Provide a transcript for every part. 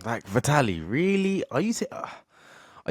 Like, Vitaly, really? Are you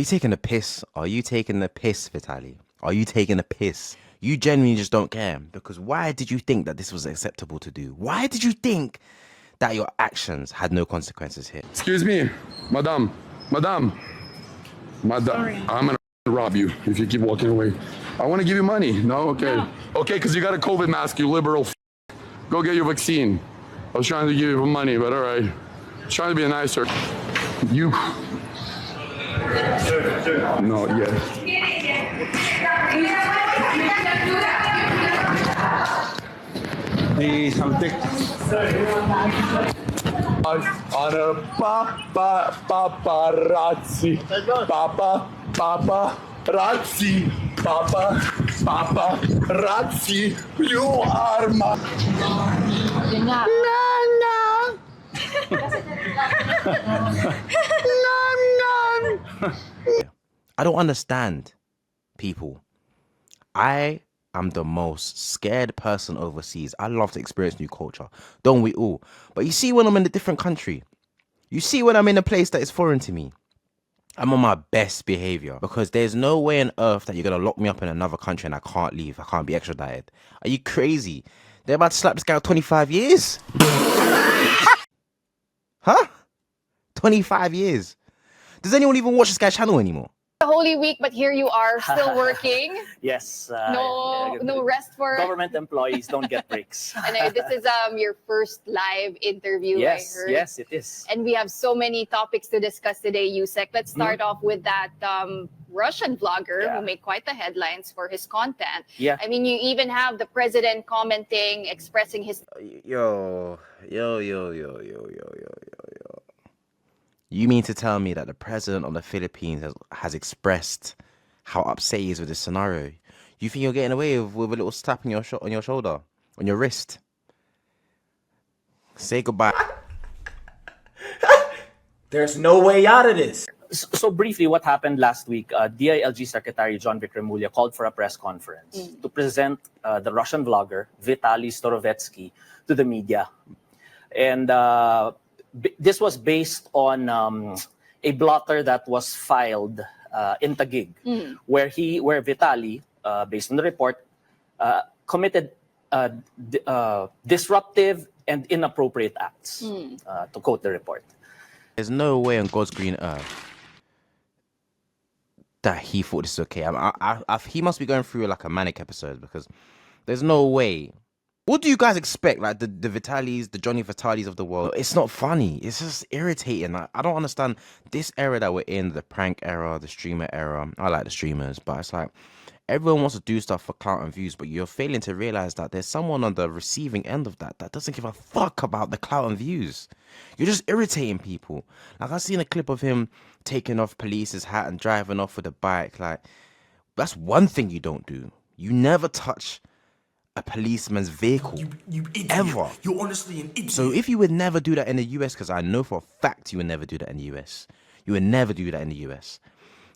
taking the piss? Are you taking the piss, Vitaly? Are you taking the piss? You genuinely just don't care. Because why did you think that this was acceptable to do? Why did you think that your actions had no consequences here? Excuse me, madam, madam, madam. Sorry. I'm gonna rob you if you keep walking away. I want to give you money. No, okay, No. okay, because you got a COVID mask, you liberal. Go get your vaccine. I was trying to give you money, but all right. Trying to be nicer. You. No, yeah. Hey, something. On a paparazzi. Paparazzi. Paparazzi. You are my. Yun nga. I don't understand people. I am the most scared person overseas. I love to experience new culture. Don't we all? But you see, when I'm in a different country, you see, when I'm in a place that is foreign to me, I'm on my best behavior because there's no way on earth that you're going to lock me up in another country and I can't leave. I can't be extradited. Are you crazy? They're about to slap this guy with 25 years. Huh? 25 years. Does anyone even watch this guy's channel anymore? Holy Week, but here you are still working. Yes. No rest for. Government employees don't get breaks. And this is your first live interview. Yes, I heard. yes, it is. And we have so many topics to discuss today, Yusek. Let's start off with that Russian vlogger who made quite the headlines for his content. Yeah. I mean, you even have the president commenting, expressing his. Yo. You mean to tell me that the president of the Philippines has expressed how upset he is with this scenario? You think you're getting away with a little slap on your shoulder, on your wrist? Say goodbye. There's no way out of this. So briefly, what happened last week, DILG Secretary John Vicremulia called for a press conference to present the Russian vlogger Vitaly Starovetsky to the media. And this was based on a blotter that was filed in Taguig, where Vitaly, based on the report, committed disruptive and inappropriate acts, to quote the report. There's no way on God's green earth that he thought this was okay. He must be going through like a manic episode because there's no way. What do you guys expect? Like the Vitalys, the Johnny Vitalis of the world? It's not funny. It's just irritating. I don't understand this era that we're in, the prank era, the streamer era. I like the streamers, but it's like everyone wants to do stuff for clout and views, but you're failing to realize that there's someone on the receiving end of that doesn't give a fuck about the clout and views. You're just irritating people. Like, I've seen a clip of him taking off police's hat and driving off with a bike. Like, that's one thing you don't do. You never touch a policeman's vehicle. You idiot. Ever. You're honestly an idiot. So if you would never do that in the US, because I know for a fact you would never do that in the US. You would never do that in the US.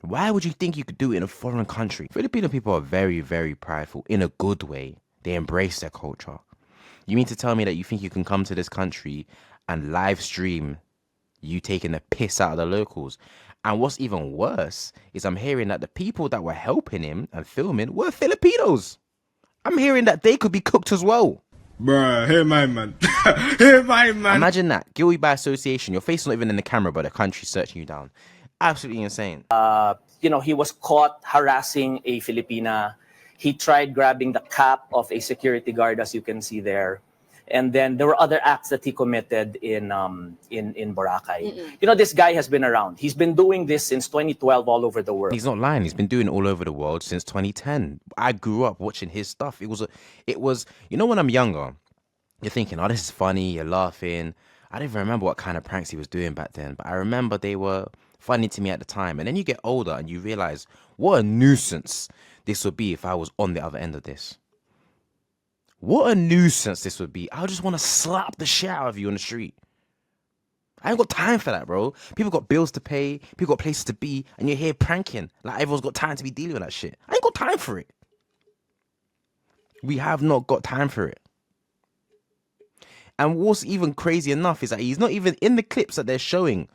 Why would you think you could do it in a foreign country? Filipino people are very, very prideful in a good way. They embrace their culture. You mean to tell me that you think you can come to this country and live stream you taking the piss out of the locals? And what's even worse is I'm hearing that the people that were helping him and filming were Filipinos. I'm hearing that they could be cooked as well. Bruh, hey my man. Hey my man. Imagine that. Guilty by association. Your face is not even in the camera, but the country's searching you down. Absolutely insane. He was caught harassing a Filipina. He tried grabbing the cap of a security guard, as you can see there. And then there were other acts that he committed in Boracay. This guy has been around. He's been doing this since 2012 all over the world. He's not lying. He's been doing it all over the world since 2010. I grew up watching his stuff. It was, when I'm younger, you're thinking, oh, this is funny, you're laughing. I don't even remember what kind of pranks he was doing back then, but I remember they were funny to me at the time. And then you get older and you realize what a nuisance this would be if I was on the other end of this. What a nuisance this would be. I just want to slap the shit out of you on the street. I ain't got time for that, bro. People got bills to pay. People got places to be. And you're here pranking. Like everyone's got time to be dealing with that shit. I ain't got time for it. We have not got time for it. And what's even crazy enough is that he's not even in the clips that they're showing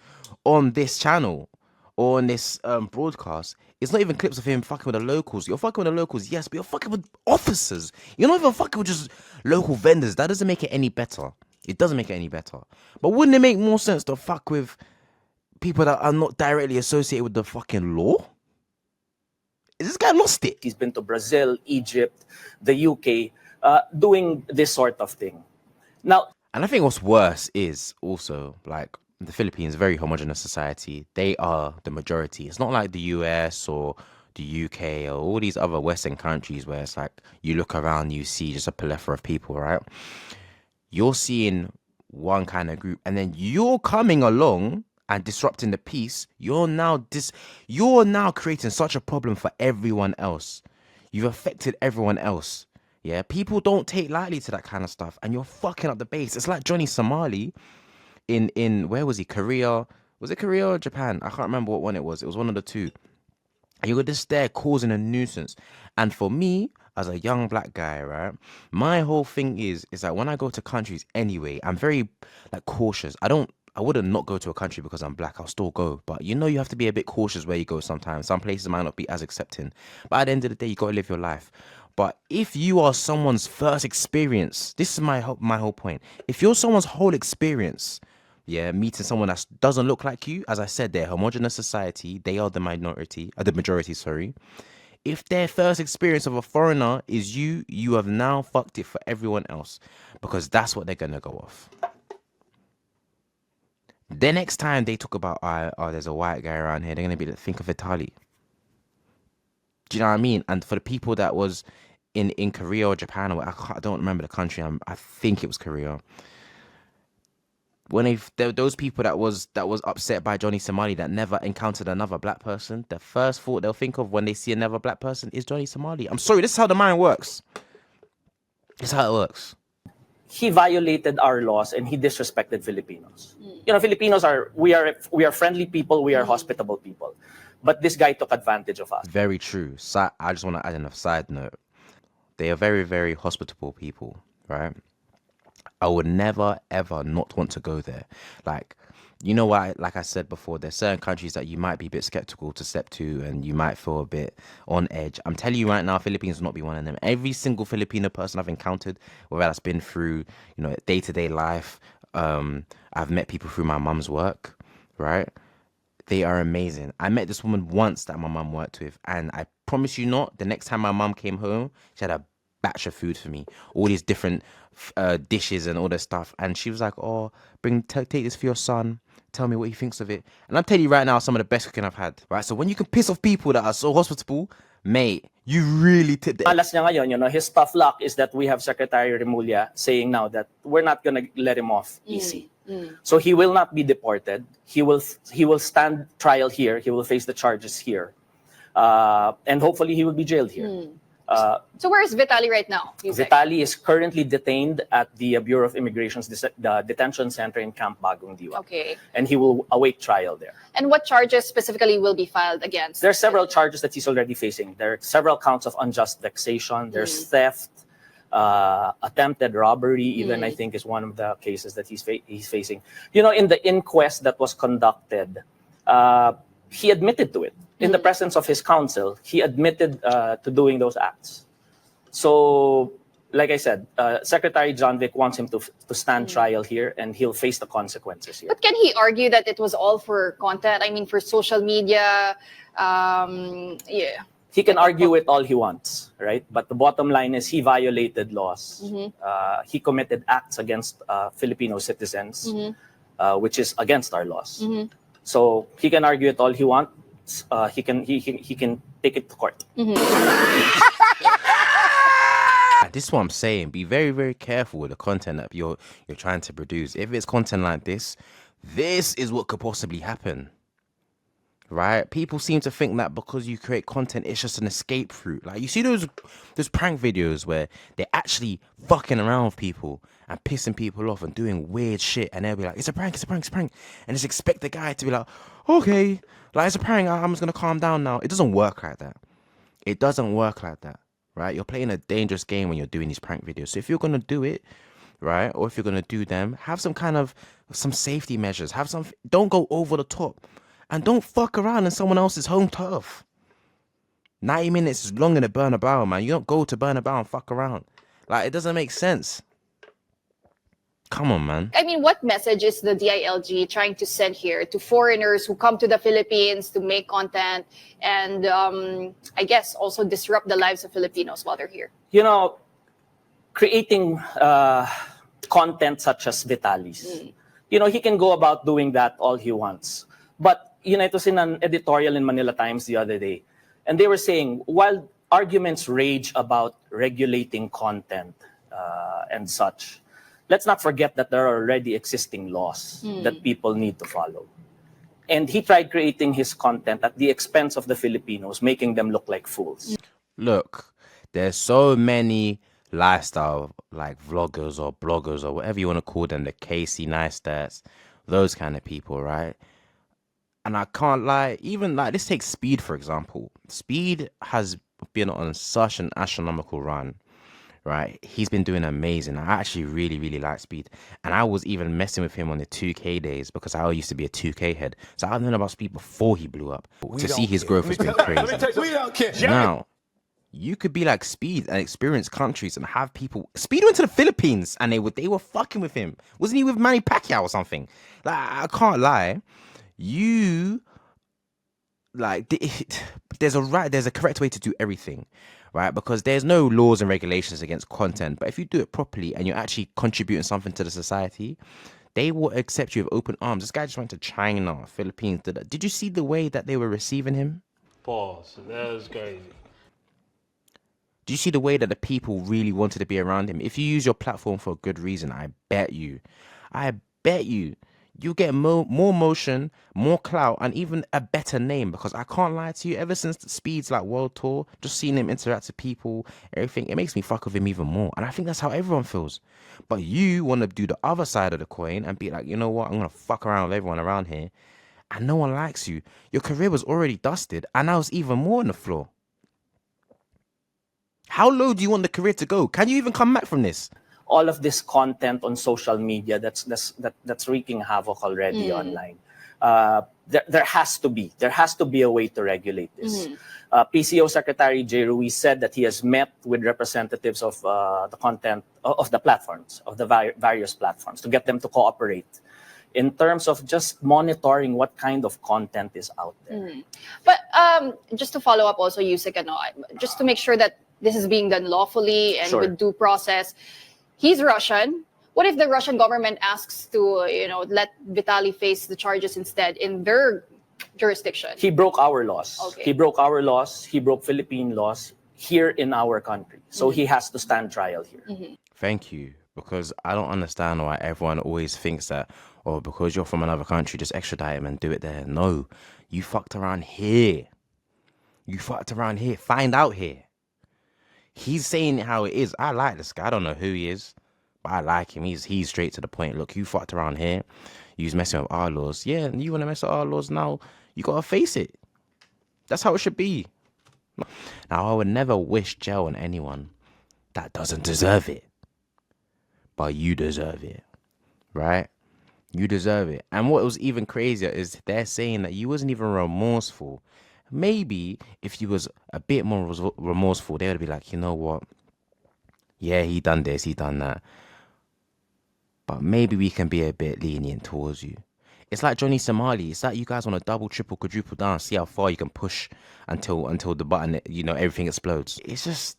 on this channel or on this broadcast, it's not even clips of him fucking with the locals. You're fucking with the locals, yes, but you're fucking with officers. You're not even fucking with just local vendors. That doesn't make it any better. It doesn't make it any better. But wouldn't it make more sense to fuck with people that are not directly associated with the fucking law? This guy lost it. He's been to Brazil, Egypt, the UK, doing this sort of thing. Now, and I think what's worse is also, like, the Philippines, very homogenous society. They are the majority. It's not like the US or the UK or all these other Western countries where it's like you look around, you see just a plethora of people, right? You're seeing one kind of group, and then you're coming along and disrupting the peace. You're now creating such a problem for everyone else. You've affected everyone else. Yeah, people don't take lightly to that kind of stuff, and you're fucking up the base. It's like Johnny Somali in where was he? Korea? Was it Korea or Japan? I can't remember what one it was. It was one of the two. And you were just there causing a nuisance. And for me, as a young black guy, right, my whole thing is that when I go to countries anyway, I'm very like cautious. I wouldn't not go to a country because I'm black. I'll still go. But you know, you have to be a bit cautious where you go sometimes. Some places might not be as accepting. But at the end of the day, you got to live your life. But if you are someone's first experience, this is my whole point. If you're someone's whole experience, yeah, meeting someone that doesn't look like you, as I said, they're a homogenous society. They are the majority, sorry. If their first experience of a foreigner is you, you have now fucked it for everyone else, because that's what they're going to go off. The next time they talk about, there's a white guy around here, they're going to be like, think of Vitaly. Do you know what I mean? And for the people that was in Korea or Japan, or I don't remember the country, I think it was Korea. When those people that was upset by Johnny Somali that never encountered another black person, the first thought they'll think of when they see another black person is Johnny Somali. I'm sorry, this is how the mind works. This is how it works. he violated our laws and he disrespected Filipinos. You know, Filipinos we are friendly people, we are hospitable people. But this guy took advantage of us. Very true. I just want to add in a side note. They are very, very hospitable people, right? I would never, ever not want to go there. Like, you know what? Like I said before, there's certain countries that you might be a bit skeptical to step to and you might feel a bit on edge. I'm telling you right now, Philippines will not be one of them. Every single Filipino person I've encountered, whether that's been through, you know, day-to-day life, I've met people through my mum's work, right? They are amazing. I met this woman once that my mum worked with, and I promise you not, the next time my mum came home, she had a batch of food for me, all these different dishes and all this stuff, and she was like, "Oh, take this for your son. Tell me what he thinks of it." And I'm telling you right now, some of the best cooking I've had. Right, so when you can piss off people that are so hospitable, mate, you really tip the. Alas niya ngayon, you know, his tough luck is that we have Secretary Remulla saying now that we're not gonna let him off easy. So he will not be deported. He will stand trial here. He will face the charges here, and hopefully he will be jailed here. So where is Vitaly right now? Vitaly is currently detained at the Bureau of Immigration's the detention center in Camp Bagong Diwa. Okay. And he will await trial there. And what charges specifically will be filed against? There are several charges that he's already facing. There are several counts of unjust vexation. There's theft, attempted robbery, even I think is one of the cases that he's facing. You know, in the inquest that was conducted, he admitted to it. In the presence of his counsel, he admitted to doing those acts. So, like I said, Secretary John Vic wants him to stand trial here, and he'll face the consequences here. But can he argue that it was all for content? I mean, for social media, yeah. He can argue it all he wants, right? But the bottom line is he violated laws. He committed acts against Filipino citizens, which is against our laws. So he can argue it all he wants. He can take it to court. This is what I'm saying. Be very, very careful with the content that you're trying to produce. If it's content like this is what could possibly happen. Right? People seem to think that because you create content, it's just an escape route. Like, you see those prank videos where they're actually fucking around with people and pissing people off and doing weird shit, and they'll be like, it's a prank, and just expect the guy to be like, okay, like, it's a prank, I'm just gonna calm down now. It doesn't work like that. It doesn't work like that, right? You're playing a dangerous game when you're doing these prank videos. So if you're gonna do it, right? Or if you're gonna do them, have some safety measures. Don't go over the top, and don't fuck around in someone else's home turf. 90 minutes is longer than Bernabeu, man. You don't go to Bernabeu and fuck around. Like, it doesn't make sense. Come on, man. I mean, what message is the DILG trying to send here to foreigners who come to the Philippines to make content and I guess also disrupt the lives of Filipinos while they're here? You know, creating content such as Vitaly's. You know, he can go about doing that all he wants. But, you know, it was in an editorial in Manila Times the other day. And they were saying, while arguments rage about regulating content and such, let's not forget that there are already existing laws that people need to follow. And he tried creating his content at the expense of the Filipinos, making them look like fools. Look, there's so many lifestyle like vloggers or bloggers or whatever you want to call them, the Casey Neistats, those kind of people, right? And I can't lie, even like, let's take Speed, for example. Speed has been on such an astronomical run, right? He's been doing amazing. I actually really, really like Speed. And I was even messing with him on the 2K days because I used to be a 2K head. So I've known about Speed before he blew up. To see his growth has been crazy. We don't care. Now, you could be like Speed and experience countries and have people. Speed went to the Philippines and they were fucking with him. Wasn't he with Manny Pacquiao or something? Like, I can't lie. You like there's a correct way to do everything, right? Because there's no laws and regulations against content, but if you do it properly and you're actually contributing something to the society, they will accept you with open arms. This guy just went to China, Philippines. Did you see the way that they were receiving him? Pause. That was crazy. Do you see the way that the people really wanted to be around him? If you use your platform for a good reason, I bet you you'll get more motion, more clout, and even a better name. Because I can't lie to you, ever since the Speed's like world tour, just seeing him interact with people, everything, it makes me fuck with him even more. And I think that's how everyone feels. But you want to do the other side of the coin and be like, you know what, I'm going to fuck around with everyone around here. And no one likes you. Your career was already dusted, and now it's even more on the floor. How low do you want the career to go? Can you even come back from this? All of this content on social media that's wreaking havoc already online. There has to be a way to regulate this. PCO Secretary Jay Ruiz said that he has met with representatives of the content of the platforms, of the various platforms, to get them to cooperate in terms of just monitoring what kind of content is out there. But just to follow up also, Yusek, just to make sure that this is being done lawfully and with due process. He's Russian. What if the Russian government asks to, let Vitaly face the charges instead in their jurisdiction? He broke our laws. Okay. He broke our laws. He broke Philippine laws here in our country. So he has to stand trial here. Thank you. Because I don't understand why everyone always thinks that, oh, because you're from another country, just extradite him and do it there. No, you fucked around here. Find out here. He's saying how it is. I like this guy. I don't know who he is, but I like him. He's straight to the point. Look, you fucked around here. You was messing with our laws. Yeah, and you want to mess with our laws now, you got to face it. That's how it should be. Now, I would never wish jail on anyone that doesn't deserve it. But you deserve it, right? You deserve it. And what was even crazier is they're saying that you wasn't even remorseful. Maybe if you was a bit more remorseful, they would be like, you know what? Yeah, he done this, he done that. But maybe we can be a bit lenient towards you. It's like Johnny Somali. It's like you guys want to double, triple, quadruple down, see how far you can push until the button, everything explodes. It's just,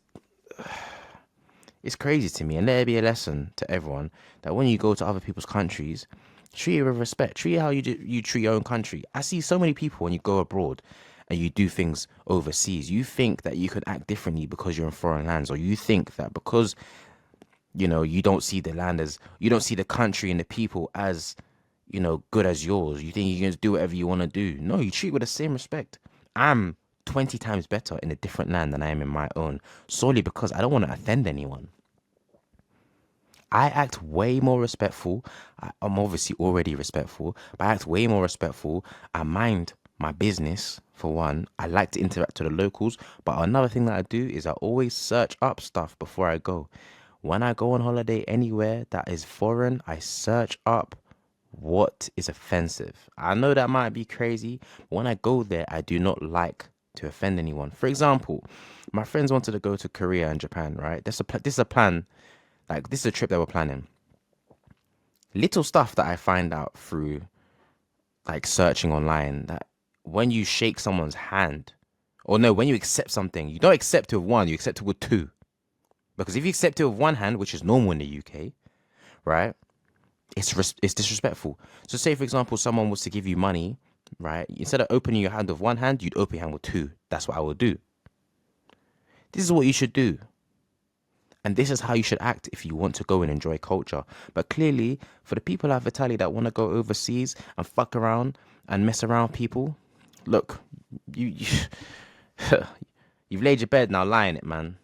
it's crazy to me. And let it be a lesson to everyone that when you go to other people's countries, treat it with respect. Treat it how you treat your own country. I see so many people when you go abroad and you do things overseas, you think that you could act differently because you're in foreign lands, or you think that because, you don't see the land as, you don't see the country and the people as, good as yours. You think you can just do whatever you want to do. No, you treat with the same respect. I'm 20 times better in a different land than I am in my own, solely because I don't want to offend anyone. I act way more respectful. I'm obviously already respectful, but I act way more respectful. I mind my business, for one. I like to interact with the locals, but another thing that I do is I always search up stuff before I go. When I go on holiday anywhere that is foreign, I search up what is offensive. I know that might be crazy, but when I go there, I do not like to offend anyone. For example, my friends wanted to go to Korea and Japan, right? This is a plan, like this is a trip that we're planning. Little stuff that I find out through like searching online, that when you shake someone's hand, or no, when you accept something, you don't accept it with one, you accept it with two. Because if you accept it with one hand, which is normal in the UK, right? It's disrespectful. So say, for example, someone was to give you money, right? Instead of opening your hand with one hand, you'd open your hand with two. That's what I would do. This is what you should do. And this is how you should act if you want to go and enjoy culture. But clearly, for the people like Vitaly that want to go overseas and fuck around and mess around people, look, you've laid your bed, now lie in it, man.